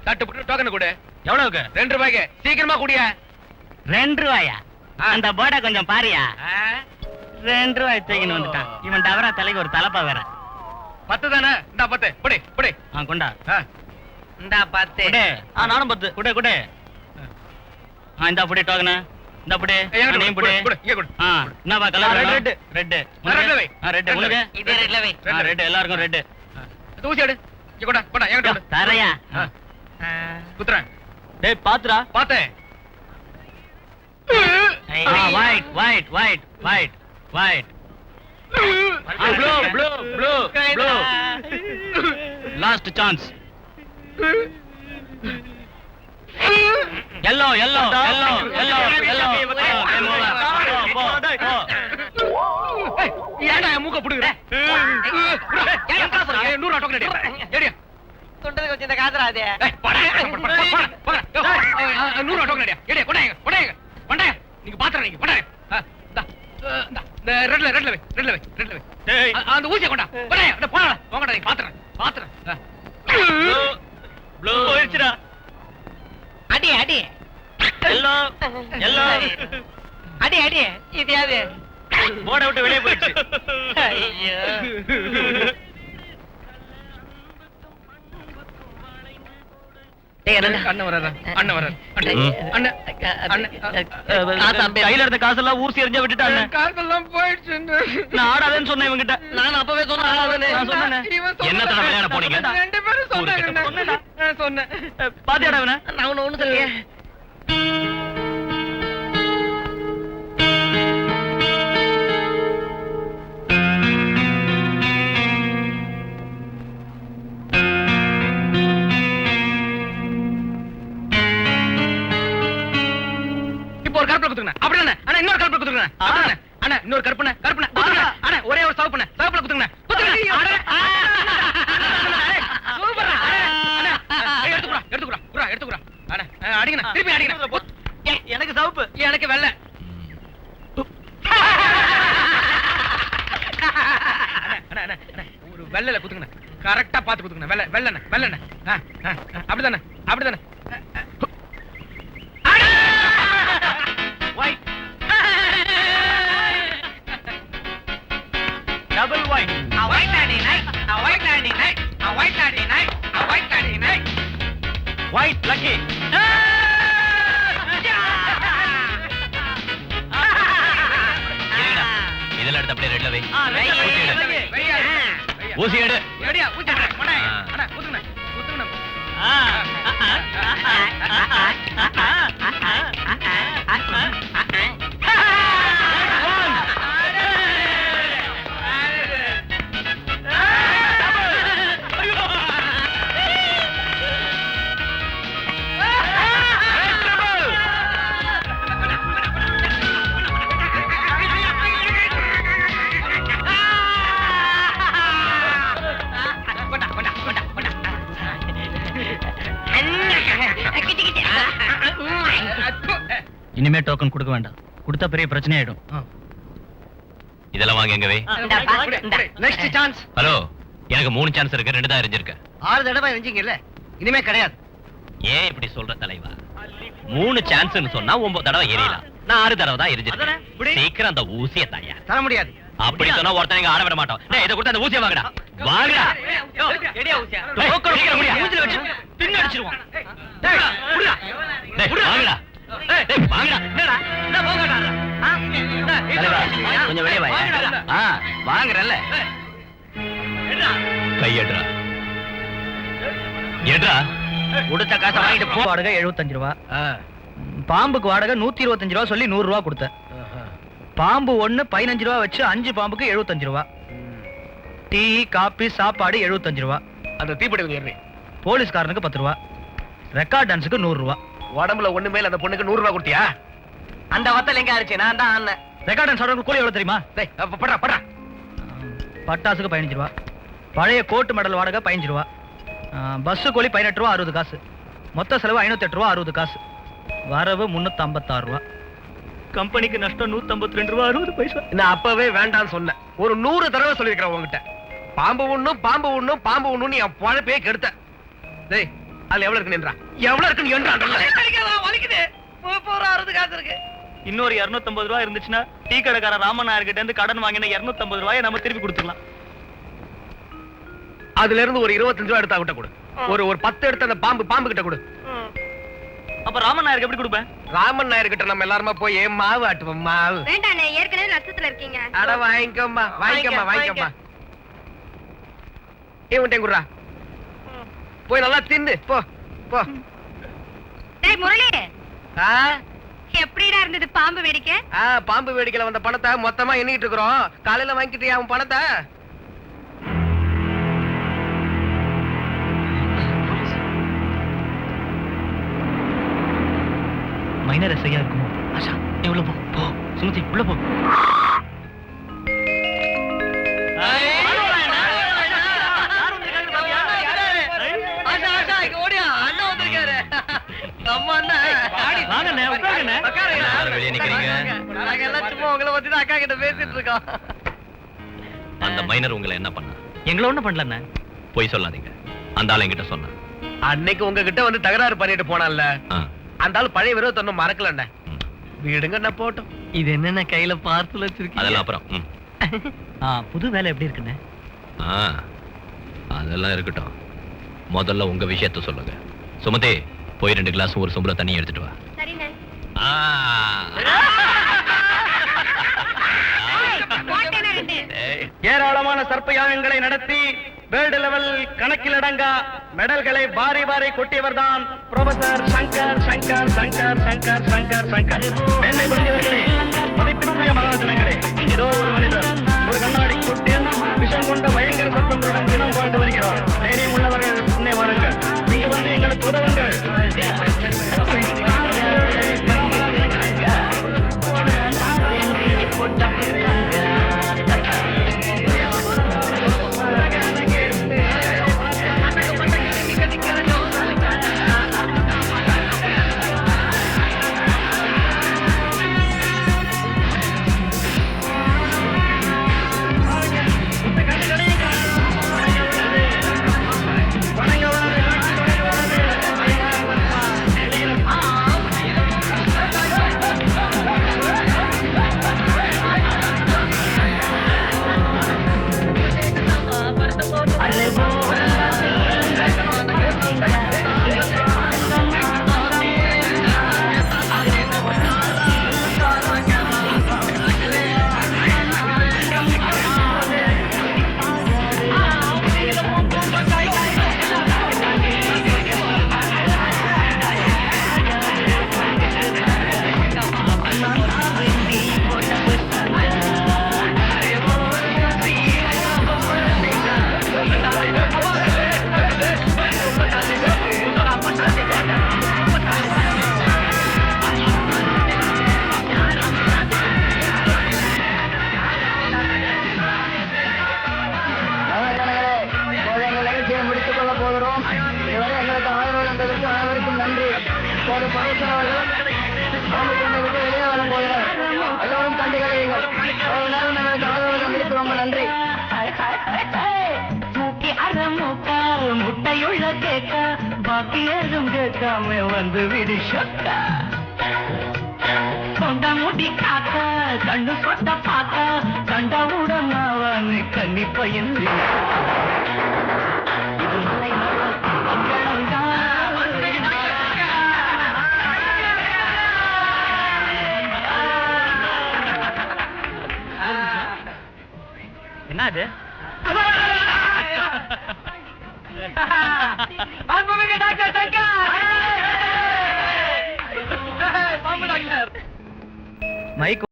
தட்டு போட்டு டோக்கன் கொடு. எவ்வளவுக்கு? 2 ரூபாய்க்கு. சீக்கிரமா குடியா. 2 ரூபாயா? அந்த போர்டை கொஞ்சம் பாரியா. 2 ரூபாய் தூக்கின்னு வந்துட்டான் இவன். டவரா தலைக்கு ஒரு தலப்பா வேற. 10 தானே? இந்தா 10. புடி புடி. கொண்டா. இந்தா 10. நானும் 10. குடு குடு. இந்தா புடி டோக்கன். இந்த புடி. நீ புடி. இங்க குடு. என்னப்பா கலர்? ரெட். ரெட். ரெட்ல வை. ரெட் உனக்கு? இதே ரெட்ல வை. ரெட் எல்லாருக்கும் ரெட். ஊசி எடு. இங்க கொடா கொடா எங்க கொடு. தரையா? குத்துறேன். டேய் பாத்துடா. பார்த்தேன். White white white white white. Blue blue blue blue. Last chance. yellow yellow yellow yellow yellow. போ போ. ஏன்டா என் மூக்க புடுங்கற? ஏன் காசு? 100 ரூபாய் டோக்கன் எடு. எடு. தொண்டதுக்கு வச்சு இந்த காதுறாதே. போடா. 100 ரூபாய் டோக்கன் எடு. எடு கொடாங்க கொடாங்க. கொண்டாங்க. நீங்க பாத்துறீங்க நீங்க கொண்டாங்க. இந்த ரெட்ல ரெட்ல வை. ரெட்ல வை. ரெட்ல வை. டேய் அந்த ஊசியை கொண்டா. கொடாங்க. அட போடா. போங்கடா நீ பாத்துறேன். பாத்துறேன். ப்ளூ போயிடுச்சுடா. அடி அடி. Yellow yellow. அடி அடி. இது யாரு? போர்டை விட்டு வெளியே போயிடுச்சு. ஐயோ. அண்ணன் வராரா? அண்ணன் வராரு. கையில இருந்த காசெல்லாம் ஊசி எறிஞ்ச விட்டுட்டாங்க. காசெல்லாம் போயிடுச்சு. நான் ஆடாதேன்னு சொன்னேன் இவங்கிட்ட. நான் அப்பவே சொன்னேன். என்ன தடவை விளையாட போனீங்க? 2 பேரும் சொன்னாங்க. சொன்னேன். பாத்தியாடா இவனை? நான் ஒண்ணு சொல்லியே. இப்போ ஒரு கருப்புல குத்துங்க. அப்படியே அண்ணா இன்னொரு கருப்புல குத்துங்க. அப்படியே அண்ணா இன்னொரு கருப்புன கருப்புன குத்துங்க. அண்ணா ஒரே ஒரு சவுப்புன சவுப்புல குத்துங்க. குத்துங்க. சூப்பரா. அண்ணா எடுத்துக்குறா எடுத்துக்குறா. குறா எடுத்துக்குறா. அண்ணா அடிங்கண்ணா. திருப்பி அடிங்கண்ணா. எனக்கு சவுப்பு. எனக்கு வெள்ளை. அண்ணா அண்ணா அண்ணா ஒரு வெள்ளைல குத்துங்கண்ணா. கரெக்டா பாத்து குத்துங்கண்ணா. வெள்ளை வெள்ளண்ணா வெள்ளண்ணா. அப்படிதானே அப்படிதானே. Double white. white lady night. white lady night. white lady night. white lady night. White lucky. இதெல்லாம் எடுத்து அப்படியே ரெட்ல வை. ஊசி எடு. எடியா ஊசி எடு. அண்ணா குத்துங்கண்ணா. குத்துங்கண்ணா. இனிமே டோக்கன் கொடுக்க வேண்டாம். கொடுத்தா பெரிய பிரச்சனை ஆயிடும். இதெல்லாம் வாங்க எங்க வை. Next chance. ஹலோ, எனக்கு 3 சான்ஸ் இருக்கு. 2 தான் எரிஞ்சிருக்கு. 6 தடவை எரிஞ்சீங்கல்ல, இனிமே கிடையாது. ஏன் இப்படி சொல்ற தலைவா? 3 சான்ஸ்னு சொன்னா 9 தடவை எரியலாம். நான் 6 தடவை தான் எரிஞ்சிருக்கேன். சீக்கிரம் அந்த ஊசியை தாயா. தர முடியாது. அப்படி சொன்னா ஒருத்தங்க ஆட விட மாட்டோம். டேய் இத கொடுத்து அந்த ஊசியை வாங்கடா. வாங்கடா. எடியா ஊசியா. டோக்கன் சீக்கிரம் முடியா. மூஞ்சில வச்சு பின்ன அடிச்சிடுவான். டேய் புடிடா. டேய் வாங்கடா. டேய் வாங்கடா. என்னடா? இந்த போங்கடா. தலைவா கொஞ்சம் வெளிய வா. வாங்குறல்ல. கையடா. ஏடா. கொடுத்த காசை வாங்கிட்டு போ. வாடகை 75 ரூபா. பாம்புக்கு வாடகை 125 ரூபா சொல்லி 100 ரூபா கொடுத்தேன். பாம்பு 1 15 ரூபா வச்சு 5 பாம்புக்கு 75 ரூபா. டீ காபி சாப்பாடு 75 ரூபா. அந்த தீப்பெட்டி கொஞ்சம் ஏறி. போலீஸ்காரனுக்கு 10 ரூபா. ரெக்கார்ட் டான்ஸுக்கு 100 ரூபா. உடம்புல ஒண்ணு மேல அந்த பொண்ணுக்கு 100 ரூபாய் கொடுத்தியா? அந்த வத்தல் எங்க ஆச்சு? நான் தான் ஆனேன். ரெக்கார்ட் டான்ஸ் ஆடுறவங்க கூலி எவ்வளவு தெரியுமா? டேய் படுறா படுறா. பட்டாசுக்கு 15 ரூபா. பழைய கோட்டு மெடல் வாடகை 15 ரூபா. பஸ்ஸு கூலி 18 ரூபா 60 காசு. மொத்த செலவு 508 ரூபா 60 காசு. வரவு 356 ரூபா. கம்பெனிக்கு நஷ்டம் 152 ரூபா 60 பைசா. நான் அப்பவே வேண்டாம்னு சொன்னேன். ஒரு 100 தடவை சொல்லிருக்கிறேன் உங்ககிட்ட. பாம்பு ஒண்ணும் பாம்பு ஒண்ணும் பாம்பு ஒண்ணும் என் பழப்பே கெடுத்த. டேய் அதுல எவ்வளவு இருக்கு என்றா எவ்வளவு இருக்குன்னு என்றா வலிக்குது போற 60 காசு இருக்கு. இன்னொரு 250 ரூபாய் இருந்துச்சுன்னா டீ கடைக்கார ராமன் நாயர்கிட்ட இருந்து கடன் வாங்கின 250 ரூபாயை நம்ம திருப்பி கொடுத்துக்கலாம். அதுல இருந்து ஒரு 25 ரூபாய் எடுத்தா விட்ட கொடு. ஒரு 10 எடுத்து அந்த பாம்பு கிட்ட கொடு. அப்ப ராமன் நாயருக்கு எப்படி கொடுப்பேன்? ராமன் நாயர் கிட்ட நம்ம எல்லாருமா போய் மாவு ஆட்டுவோம். மாவு வேண்டாண்ணே, ஏற்கனவே நஷ்டத்துல இருக்கீங்க. அட வாங்கிக்கம்மா. இவன்ட்டே குடுறா. போய் நல்லா தின்னு போ. டேய் முரளி, ஆ எப்படிடா இருந்தது பாம்பு வேடிக்கை? பாம்பு வேடிக்கையில வந்த பணத்தை மொத்தமா எண்ணிட்டு இருக்கிறோம். காலையில வாங்கிட்டியா அவன் பணத்தை? மைனர் எஸ்ஐயா இருக்குமோ? ஆஷா, நீ உள்ள போ. சுமதி உள்ள போ. வெளியே நிக்கிறீங்க. அக்கா கிட்ட பேசிட்டு இருக்கோம். அந்த மைனர் உங்களை என்ன பண்ணா? எங்களை ஒண்ணும் பண்ணல. போய் சொல்லாதீங்க. அந்த ஆள் என்கிட்ட சொன்னா. அன்னைக்கு உங்ககிட்ட வந்து தகராறு பண்ணிட்டு போனான்ல, அந்த ஆள் பழைய விரோதத்தை ஒன்னும் மறக்கலண்ண. வீடுங்க போட்டோம். இது என்னென்ன கையில பார்சல் வச்சிருக்கீங்க? அதெல்லாம் அப்புறம். புது வேலை எப்படி இருக்குன்னு? அதெல்லாம் இருக்கட்டும். முதல்ல உங்க விஷயத்த சொல்லுங்க. சுமதி, போய் 2 கிளாஸ் ஒரு சொம்புல தண்ணி எடுத்துட்டு வா. சரிண்ணே. ஏராளமான சர்ப்ப யாகங்களை நடத்தி வேர்ல்டு லெவல் கணக்கில் அடங்கா மெடல்களை வாரி கொட்டியவர் தான் ப்ரொஃபசர் சங்கர். என்னை புரிந்தவர்களே, மதிப்பிற்குரிய மகாஜனங்களே, ஏதோ ஒரு மனிதர் ஒரு கண்ணாடி குட்டில் விஷம் கொண்ட பயங்கர சத்தங்களுடன் தினம் வாழ்ந்து வருகிறார். தைரியம் உள்ளவர்கள் முன்னே வாருங்கள். இங்கு வந்து எங்களுக்கு உதவுங்கள். முட்டையுள்ள கேட்க பாக்கி ஏதும் கேட்காம வந்து விடு சொக்கா. கொண்ட முடி காக்க கண்ணு சொட்ட பார்க்க கண்டவுடன் அவன் கண்ணி பையன். என்ன அது? மைக்